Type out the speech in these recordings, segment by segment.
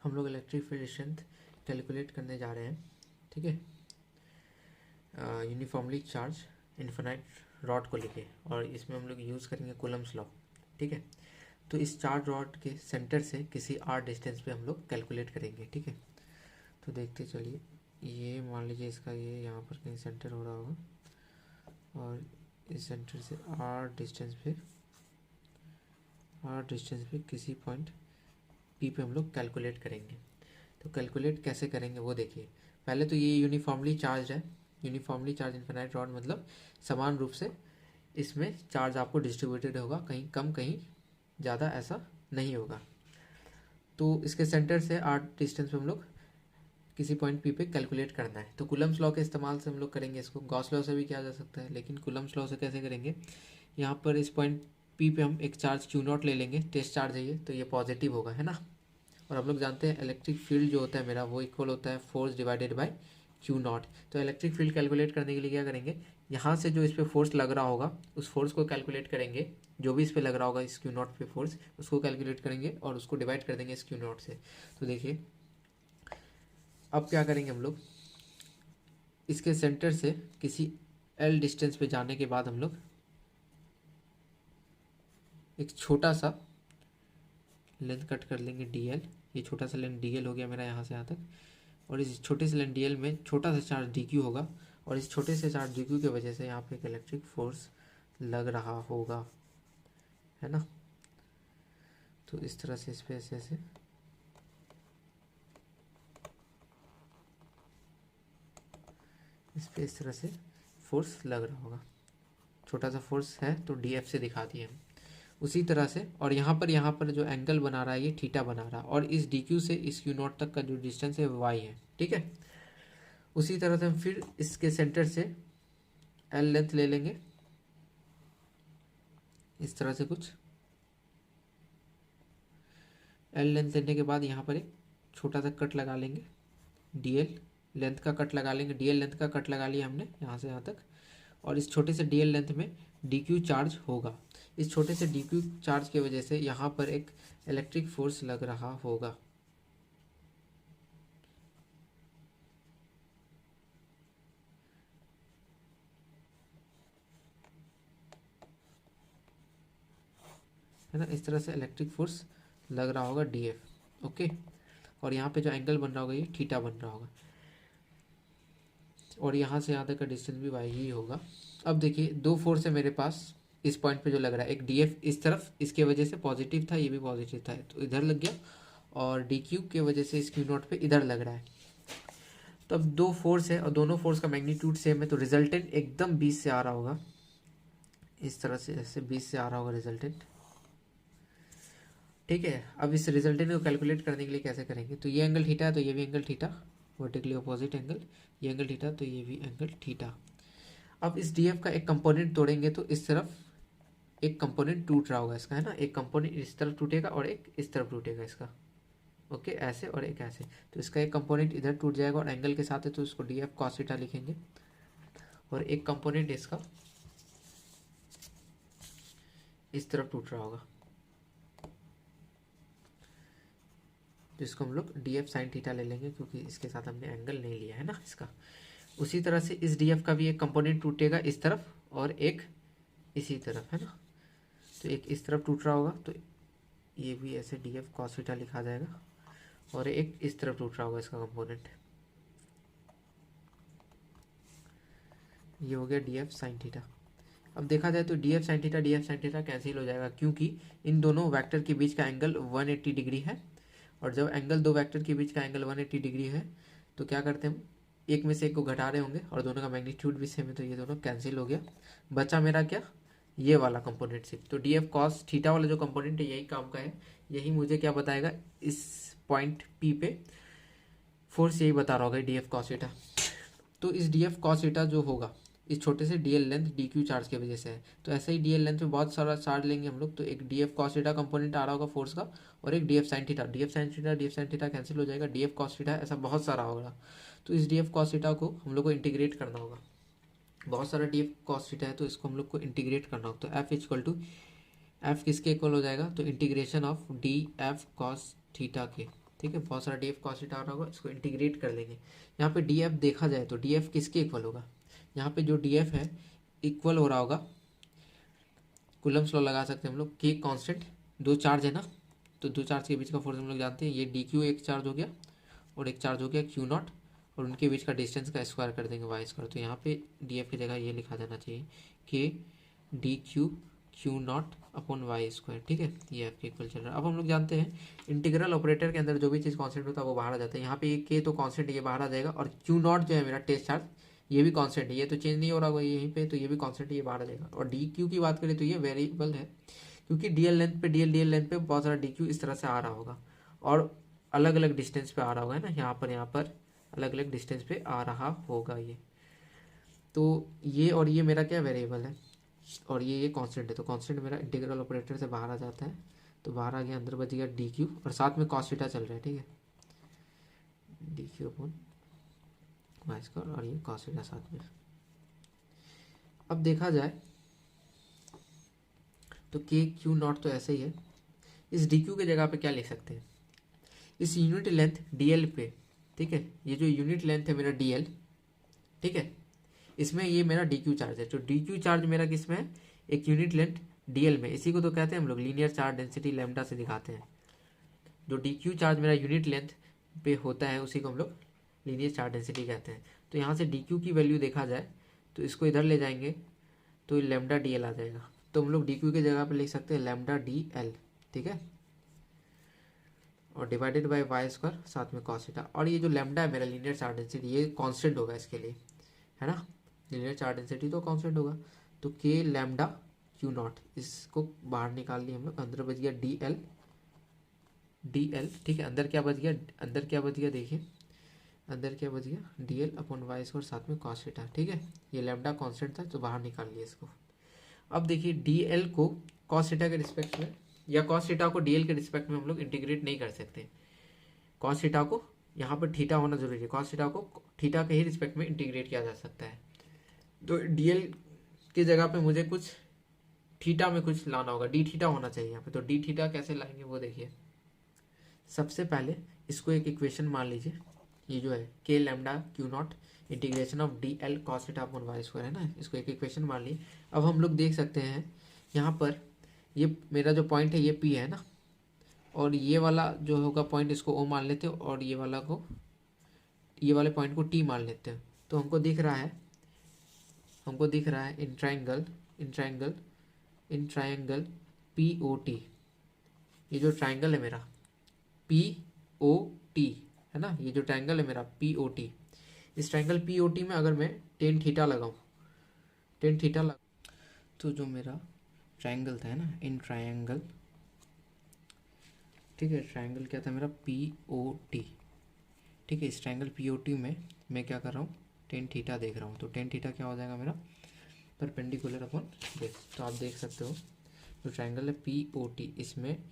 हम लोग electric field strength calculate करने जा रहे हैं, ठीक है। यूनिफॉर्मली चार्ज इन्फिनाइट रॉड को लेके, और इसमें हम लोग यूज़ करेंगे कूलम्स लॉ, ठीक है। तो इस चार्ज रॉड के सेंटर से किसी आर डिस्टेंस पे हम लोग कैलकुलेट करेंगे, ठीक है। तो देखते चलिए, ये मान लीजिए इसका ये यहाँ पर कहीं सेंटर हो रहा होगा, और इस सेंटर से आर डिस्टेंस पे किसी पॉइंट पी पे हम लोग कैलकुलेट करेंगे। तो कैलकुलेट कैसे करेंगे वो देखिए। पहले तो ये यूनिफॉर्मली चार्ज है, यूनिफॉर्मली चार्ज इन्फिनाइट रॉड मतलब समान रूप से इसमें चार्ज आपको डिस्ट्रीब्यूटेड होगा, कहीं कम कहीं ज़्यादा ऐसा नहीं होगा। तो इसके सेंटर से आर डिस्टेंस पे हम लोग किसी पॉइंट पी पे कैलकुलेट करना है। तो कूलम्स लॉ के इस्तेमाल से हम लोग करेंगे इसको। गॉस लॉ से भी किया जा सकता है, लेकिन कूलम्स लॉ से कैसे करेंगे, यहाँ पर इस पॉइंट पी पे हम एक चार्ज क्यू नॉट ले लेंगे, टेस्ट चार्ज है ये, तो ये पॉजिटिव होगा, है ना। और हम लोग जानते हैं इलेक्ट्रिक फील्ड जो होता है मेरा वो इक्वल होता है force divided by Q naught. तो इलेक्ट्रिक फील्ड कैलकुलेट करने के लिए क्या करेंगे, यहाँ से जो इस पर फोर्स लग रहा होगा उस फोर्स को कैलकुलेट करेंगे, जो भी इस पर लग रहा होगा इस क्यू नॉट पे फोर्स, उसको कैलकुलेट करेंगे और उसको डिवाइड कर देंगे इस क्यू नॉट से। तो देखिए अब क्या करेंगे हम लोग, इसके सेंटर से किसी एल डिस्टेंस पे जाने के बाद हम लोग एक छोटा सा लेंथ कट कर लेंगे डी एल। ये छोटा सा लेंथ डी एल हो गया मेरा यहाँ से यहाँ तक, और इस छोटे से लेंथ डी एल में छोटा सा चार्ज डी क्यू होगा, और इस छोटे से चार्ज डी क्यू की वजह से यहाँ पे एक इलेक्ट्रिक फोर्स लग रहा होगा, है ना। तो इस तरह से इस पे ऐसे इस पे इस तरह से फोर्स लग रहा होगा, छोटा सा फोर्स है तो डी एफ से दिखा दिए हम। उसी तरह से और यहाँ पर जो एंगल बना रहा है ये थीटा बना रहा है, और इस डी क्यू से इस क्यू नॉट तक का जो डिस्टेंस है वाई है, ठीक है। उसी तरह से हम फिर इसके सेंटर से एल लेंथ ले लेंगे, इस तरह से कुछ एल लेंथ लेने के बाद यहाँ पर एक छोटा सा कट लगा लेंगे, डी एल लेंथ का कट लगा लेंगे, डी एल लेंथ का कट लगा लिया हमने यहाँ से यहाँ तक, और इस छोटे से डी एल लेंथ में डी क्यू चार्ज होगा। इस छोटे से डी क्यू चार्ज की वजह से यहाँ पर एक इलेक्ट्रिक फोर्स लग रहा होगा, है ना। इस तरह से इलेक्ट्रिक फोर्स लग रहा होगा डी एफ, ओके। और यहाँ पे जो एंगल बन रहा होगा ये थीटा बन रहा होगा, और यहाँ से यहाँ तक का डिस्टेंस भी वाई ही होगा। अब देखिए दो फोर्स है मेरे पास इस पॉइंट पे जो लग रहा है, एक डी एफ इस तरफ इसके वजह से पॉजिटिव था, ये भी पॉजिटिव था तो इधर लग गया, और डी क्यू के वजह से इस क्यू नॉट पे इधर लग रहा है। तो अब दो फोर्स है और दोनों फोर्स का मैग्नीट्यूड सेम है, तो रिजल्टेंट एकदम 20 से आ रहा होगा, इस तरह से ऐसे 20 से आ रहा होगा रिजल्टेंट, ठीक है। अब इस रिजल्टेंट को कैलकुलेट करने के लिए कैसे करेंगे, तो ये एंगल थीटा है तो ये भी angle theta, vertically opposite angle, ये एंगल थीटा तो ये भी एंगल थीटा। अब इस डी एफ का एक कंपोनेंट तोड़ेंगे तो इस तरफ एक कंपोनेंट टूट रहा होगा इसका, है ना। एक कंपोनेंट इस तरफ टूटेगा और एक इस तरफ टूटेगा इसका, ओके, ऐसे और एक ऐसे। तो इसका एक कंपोनेंट इधर टूट जाएगा और एंगल के साथ है तो इसको डी एफ कॉस थीटा लिखेंगे, और एक कंपोनेंट इसका इस तरफ टूट रहा होगा जिसको हम लोग डी एफ साइन थीटा ले लेंगे, क्योंकि इसके साथ हमने एंगल नहीं लिया है ना इसका। उसी तरह से इस डी एफ का भी एक कंपोनेंट टूटेगा इस तरफ और एक इसी तरफ, है ना। तो एक इस तरफ टूट रहा होगा तो ये भी ऐसे डी एफ कॉस थीटा लिखा जाएगा, और एक इस तरफ टूट रहा होगा इसका कंपोनेंट, ये हो गया डी एफ साइन थीटा। अब देखा जाए तो D F sine theta cancel हो जाएगा, क्योंकि इन दोनों वेक्टर के बीच का एंगल 180 डिग्री है, और जब एंगल दो वेक्टर के बीच का एंगल 180 डिग्री है तो क्या करते हैं हम, एक में से एक को घटा रहे होंगे और दोनों का मैग्नीट्यूड भी सेम है, तो ये दोनों कैंसिल हो गया। बचा मेरा क्या, ये वाला कंपोनेंट सिर्फ। तो डी एफ कॉस थीटा वाला जो कंपोनेंट है यही काम का है, यही मुझे क्या बताएगा, इस पॉइंट पी पे फोर्स यही बता रहा होगा डी एफ कॉस थीटा। तो इस डी एफ कॉस थीटा जो होगा इस छोटे से D L length D Q charge की वजह से है, तो ऐसे ही डी एल लेंथ में बहुत सारा चार्ज लेंगे हम लोग, तो एक D F cos theta component आ रहा होगा फोर्स का, और एक D F sine theta, D F sine theta cancel हो जाएगा, डी एफ कॉस थीटा ऐसा बहुत सारा होगा। तो इस डी एफ कॉस थीटा को हम लोग को इंटीग्रेट करना होगा, बहुत सारा डी एफ कॉस थीटा है तो इसको हम लोग को इंटीग्रेट करना होगा। तो एफ इक्वल टू एफ किसके इक्वल हो जाएगा, तो integration of D F cos theta के, ठीक है, बहुत सारा डी एफ कॉस थीटा आ रहा होगा, इसको इंटीग्रेट कर लेंगे। यहाँ पे डी एफ देखा जाए तो डी एफ किसके इक्वल होगा, यहाँ पे जो डी एफ है इक्वल हो रहा होगा, कूलम्स लॉ लगा सकते हैं हम लोग, के कांस्टेंट, दो चार्ज है ना, तो दो चार्ज के बीच का फोर्स हम लोग जानते हैं, ये डी क्यू एक चार्ज हो गया और एक चार्ज हो गया क्यू नॉट, और उनके बीच का डिस्टेंस का स्क्वायर कर देंगे वाई स्क्वायर। तो यहाँ पे डी एफ की जगह ये लिखा जाना चाहिए K D Q Q naught upon Y square. ठीक है, ये एफ के इक्वल चल रहा है। अब हम लोग जानते हैं इंटीग्रल ऑपरेटर के अंदर जो भी चीज़ कांस्टेंट होता है वो बाहर आ जाता है। यहाँ पे के तो कांस्टेंट ये बाहर आ जाएगा, और क्यू नॉट जो है मेरा टेस्ट चार्ज ये भी कांस्टेंट है, ये तो चेंज नहीं हो रहा होगा यहीं पे, तो ये भी कांस्टेंट है, ये बाहर आ जाएगा। और डी क्यू की बात करें तो ये वेरिएबल है, क्योंकि डीएल लेंथ पे डीएल लेंथ पे बहुत सारा डी क्यू इस तरह से आ रहा होगा और अलग अलग डिस्टेंस पे आ रहा होगा, है ना, यहाँ पर अलग अलग डिस्टेंस पे आ रहा होगा ये। तो ये और ये मेरा क्या वेरिएबल है, और ये कांस्टेंट है, तो कांस्टेंट मेरा इंटीग्रल ऑपरेटर से बाहर आ जाता है, तो बाहर आ गया, अंदर बच गया डी क्यू, और साथ में कॉस थीटा चल रहा है। ठीक है, D Q upon Y square, और ये कॉस थीटा साथ में। अब देखा जाए तो के क्यू नॉट तो ऐसे ही है, इस डी क्यू की जगह पे क्या लिख सकते हैं, इस यूनिट लेंथ डीएल पे, ठीक है, ये जो यूनिट लेंथ है मेरा डीएल, ठीक है, इसमें ये मेरा डी क्यू चार्ज है, तो डी क्यू चार्ज मेरा किस में है, एक यूनिट लेंथ डीएल में, इसी को तो कहते हैं हम लोग लीनियर चार्ज डेंसिटी लैम्डा से दिखाते हैं। जो डी क्यू चार्ज मेरा यूनिट लेंथ पे होता है उसी को हम लोग लीनियर चार्ज डेंसिटी कहते हैं। तो यहाँ से डी क्यू की वैल्यू देखा जाए तो इसको इधर ले जाएंगे तो लैम्डा डी एल आ जाएगा, तो हम लोग डी क्यू की जगह पे लिख सकते हैं लैम्डा डी एल। ठीक है, और डिवाइडेड बाय वाई स्क्वायर साथ में कॉस थीटा, और ये जो लैम्डा है मेरा लीनियर चार्ज डेंसिटी ये कांस्टेंट होगा इसके लिए, है ना, लीनियर चार्ज डेंसिटी तो कांस्टेंट होगा, तो के लैम्डा क्यू नॉट, इसको बाहर निकाल लिए हम लोग, अंदर बच गया डी एल डी एल। ठीक है, अंदर क्या बच गया, अंदर क्या बच गया देखिए, अंदर क्या बच गया D L upon Y square साथ में कॉस थीटा। ठीक है, ये लैम्डा कांस्टेंट था तो बाहर निकाल लिया इसको। अब देखिए डी एल को कॉस थीटा के रिस्पेक्ट में या कॉस थीटा को डी एल के रिस्पेक्ट में हम लोग इंटीग्रेट नहीं कर सकते, कॉस थीटा को यहाँ पर थीटा होना जरूरी है, कॉस थीटा को थीटा के ही रिस्पेक्ट में इंटीग्रेट किया जा सकता है। तो डी एल की जगह पे मुझे कुछ थीटा में कुछ लाना होगा, डी थीटा होना चाहिए यहाँ पे, तो डी थीटा कैसे लाएंगे वो देखिए। सबसे पहले इसको एक इक्वेशन मान लीजिए, ये जो है K lambda Q naught integration of D L cos theta upon Y square है ना, इसको एक इक्वेशन मान ली। अब हम लोग देख सकते हैं यहाँ पर ये मेरा जो पॉइंट है ये पी है ना, और ये वाला जो होगा पॉइंट इसको ओ मान लेते हो, और ये वाला को, ये वाले पॉइंट को टी मान लेते हो। तो हमको दिख रहा है in triangle P O T, ये जो ट्राइंगल है मेरा पी ओ टी है ना, ये जो ट्राइंगल है मेरा पी ओ टी, इस ट्राइंगल पी ओ टी में अगर मैं टेन थीटा लगाऊं, तो जो मेरा ट्राइंगल था है ना, इन ट्राइंगल, ठीक है, ट्राइंगल क्या था मेरा पी ओ टी। ठीक है, इस ट्राइंगल पी ओ टी में मैं क्या कर रहा हूँ, टेन थीटा देख रहा हूँ, तो टेन थीटा क्या हो जाएगा मेरा परपेंडिकुलर अपॉन बेस। तो आप देख सकते हो जो ट्राइंगल है पी ओ टी, इसमें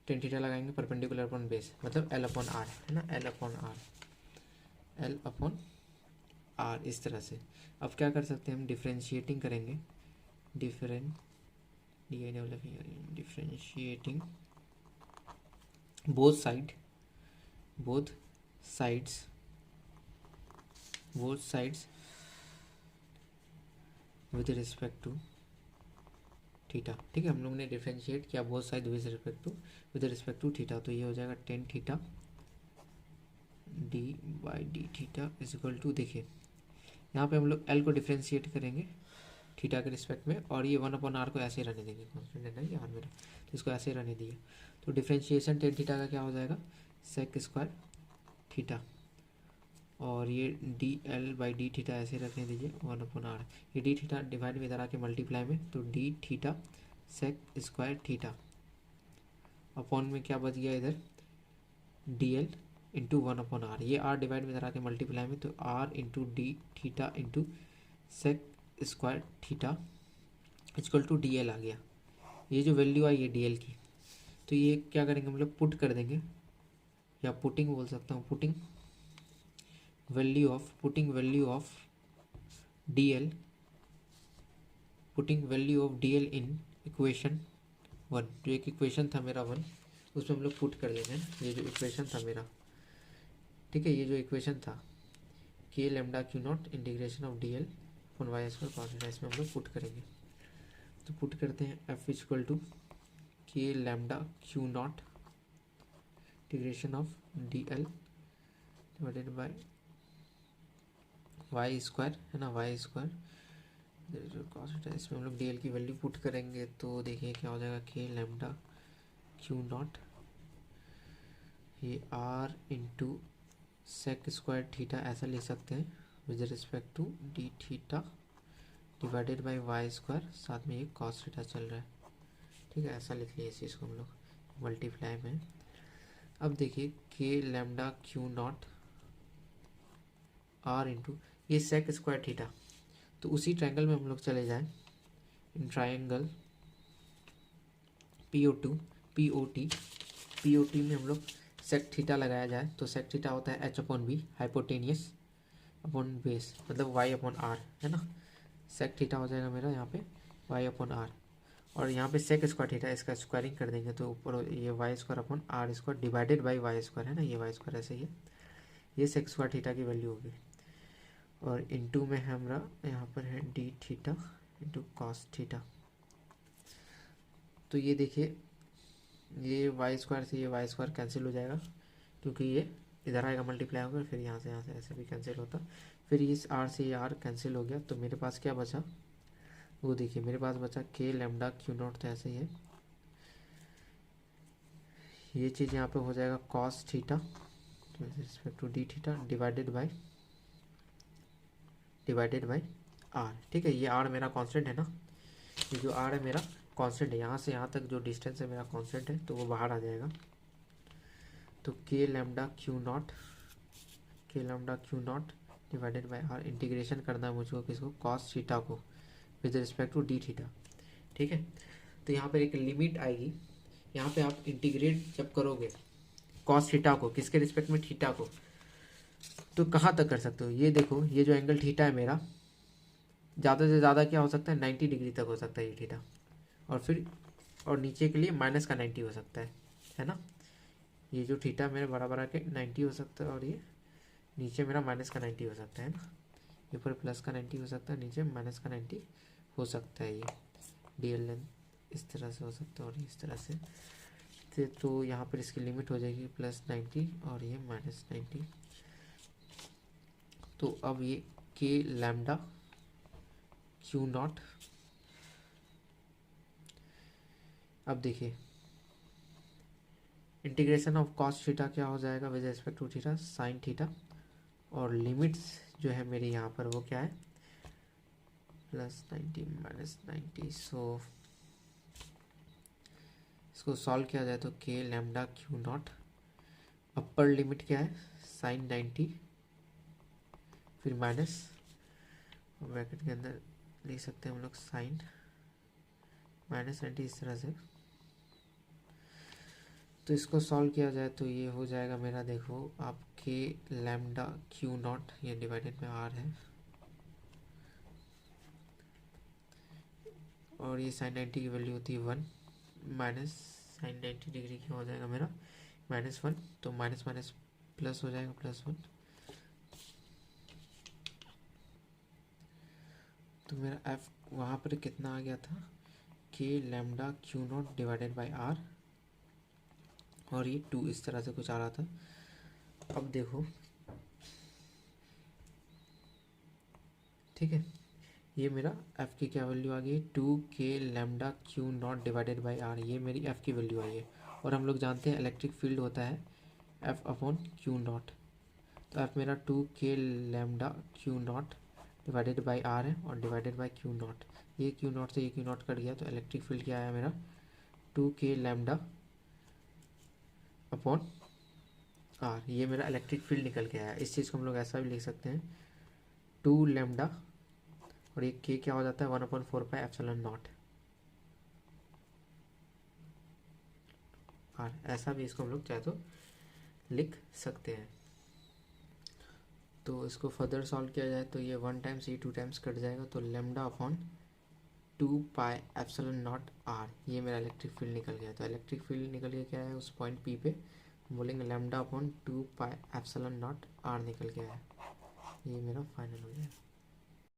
टेन थीटा लगाएंगे परपेंडिकुलर अपॉन बेस, मतलब एल अपॉन आर है ना, एल अपॉन आर इस तरह से। अब क्या कर सकते हैं हम, डिफ्रेंशिएटिंग करेंगे, differentiating both sides with respect to theta. ठीक है, हम लोग ने डिफ्रेंशिएट किया both side with respect to theta, तो ये हो जाएगा tan theta D by D theta is equal to, देखिए यहाँ पे हम लोग एल को डिफ्रेंशिएट करेंगे थीटा के रिस्पेक्ट में, और ये वन अपॉन आर को ऐसे ही रहने देंगे, कॉन्स्टेंट है ना ये आर मेरा, तो इसको ऐसे ही रहने दिए। तो डिफ्रेंशिएशन टेन थीटा का क्या हो जाएगा, सेक स्क्वायर थीटा, और ये D L by D theta ऐसे रखने दीजिए वन अपॉन आर, ये डी थीटा डिवाइड में इधर आके मल्टीप्लाई में, तो D theta sec square theta upon में क्या बच गया इधर D L into one upon R, ये आर डिवाइड में इधर आके मल्टीप्लाई में, तो R into D theta into sec square theta equal to D L आ गया। ये जो वैल्यू आई है डी एल की, तो ये क्या करेंगे हम लोग पुट कर देंगे, या पुटिंग बोल सकता हूँ, putting value of D L in equation one, जो एक इक्वेशन था मेरा वन, उसमें हम लोग पुट कर लेंगे ना, ये जो इक्वेशन था मेरा, ठीक है, ये जो इक्वेशन था K lambda Q naught integration of D L upon Y square cos theta, इसमें हम लोग पुट करेंगे। तो पुट करते हैं F equal to K lambda Q naught integration of D L divided by Y square, है ना, वाई स्क्वायर कॉस थीटा। इसमें हम लोग डी एल की वैल्यू पुट करेंगे तो देखिए क्या हो जाएगा, के लेमडा क्यू नॉट, ये R into sec square theta ऐसा लिख सकते हैं with respect to D theta divided by Y square, साथ में ये कॉस थीटा चल रहा है, ठीक है, ऐसा लिख लिया इस चीज़ को हम लोग मल्टीप्लाई में। अब देखिए K lambda Q naught R into ये सेक स्क्वायर थीटा, तो उसी ट्रायंगल में हम लोग चले जाएं, इन ट्रायंगल पीओटी में हम लोग सेक थीटा लगाया जाए तो सेक थीटा होता है H upon B hypotenuse upon base, मतलब वाई अपॉन आर, है ना, सेक थीटा हो जाएगा मेरा यहाँ पे वाई अपॉन आर, और यहाँ पे सेक स्क्वायर थीटा, इसका स्क्वायरिंग कर देंगे तो ऊपर ये Y square upon R square divided by Y square, है ना, ये वाई स्क्वायर ऐसे ही है, ये सेक स्क्वायर थीटा की वैल्यू होगी, और इनटू में हमारा यहाँ पर है D theta into cos theta. तो ये देखिए ये वाई स्क्वायर से ये वाई स्क्वायर कैंसिल हो जाएगा क्योंकि ये इधर आएगा मल्टीप्लाई होकर, फिर यहाँ से ऐसे भी कैंसिल होता, फिर इस आर से ये आर कैंसिल हो गया, तो मेरे पास क्या बचा, वो देखिए मेरे पास बचा के लेमडा क्यू नॉट, तो ऐसे ही है, ये चीज़ यहाँ पे हो जाएगा cos theta respect to D theta divided by R, ठीक है, ये आर मेरा कांस्टेंट है ना, ये जो आर है मेरा कांस्टेंट है, यहाँ से यहाँ तक जो डिस्टेंस है मेरा कांस्टेंट है, तो वो बाहर आ जाएगा, तो K lambda Q naught divided by R, integration करना है मुझको किसको, कॉस थीटा को with respect to D theta, ठीक है। तो यहाँ पर एक लिमिट आएगी, यहाँ पे आप इंटीग्रेट जब करोगे कॉस थीटा को किसके रिस्पेक्ट में, थीटा को, तो कहाँ तक कर सकते हो, ये देखो ये जो एंगल थीटा है मेरा, ज़्यादा से ज़्यादा क्या हो सकता है 90 डिग्री तक हो सकता है ये थीटा, और फिर और नीचे के लिए माइनस का 90 हो सकता है ना, ये जो थीटा मेरे बराबर आके 90 हो सकता है, और ये नीचे मेरा माइनस का 90 हो सकता है ना, ऊपर प्लस का 90 हो सकता है, नीचे माइनस का 90 हो सकता है, ये डी एल लेंथ इस तरह से हो सकता है और इस तरह से, तो यहाँ पर इसकी लिमिट हो जाएगी +90 और ये -90। तो अब ये के लैम्डा क्यू नॉट, अब देखिए इंटीग्रेशन ऑफ कॉस थीटा क्या हो जाएगा with respect to theta sine theta, और लिमिट्स जो है मेरी यहाँ पर वो क्या है +90 -90। सो इसको सॉल्व किया जाए तो के lambda Q not upper limit क्या है साइन 90, फिर माइनस ब्रैकेट के अंदर लिख सकते हैं हम लोग साइन -90 इस तरह से। तो इसको सॉल्व किया जाए तो ये हो जाएगा मेरा, देखो आपके लैम्डा क्यू नॉट ये डिवाइडेड में आर है, और ये साइन 90 की वैल्यू होती है 1 माइनस साइन 90 डिग्री क्या हो जाएगा मेरा -1, तो माइनस माइनस प्लस हो जाएगा +1, तो मेरा एफ वहाँ पर कितना आ गया था K lambda Q naught divided by R, और ये 2 इस तरह से कुछ आ रहा था। अब देखो ठीक है, ये मेरा एफ़ की क्या वैल्यू आ गई 2 K lambda Q naught divided by R, ये मेरी एफ़ की वैल्यू आई है, और हम लोग जानते हैं इलेक्ट्रिक फील्ड होता है एफ अपॉन क्यू नॉट, तो एफ मेरा 2 K lambda Q naught divided by R है और डिवाइडेड बाई क्यू नॉट, ये क्यू नॉट से ये क्यू नॉट कट गया, तो इलेक्ट्रिक फील्ड क्या आया मेरा 2 के लैम्डा अपॉन आर, ये मेरा इलेक्ट्रिक फील्ड निकल के आया। इस चीज़ को हम लोग ऐसा भी लिख सकते हैं 2 लैम्डा और ये के क्या हो जाता है 1/4πε0 आर, ऐसा भी इसको हम लोग चाहे तो लिख सकते हैं। तो इसको फर्दर सॉल्व किया जाए तो ये 1 टाइम्स ये 2 टाइम्स कट जाएगा, तो lambda upon two pi epsilon naught R, ये मेरा इलेक्ट्रिक फील्ड निकल गया। तो इलेक्ट्रिक फील्ड निकल गया क्या है उस पॉइंट पी पे, बोलेंगे lambda upon two pi epsilon naught R निकल गया है। ये मेरा फाइनल हो गया।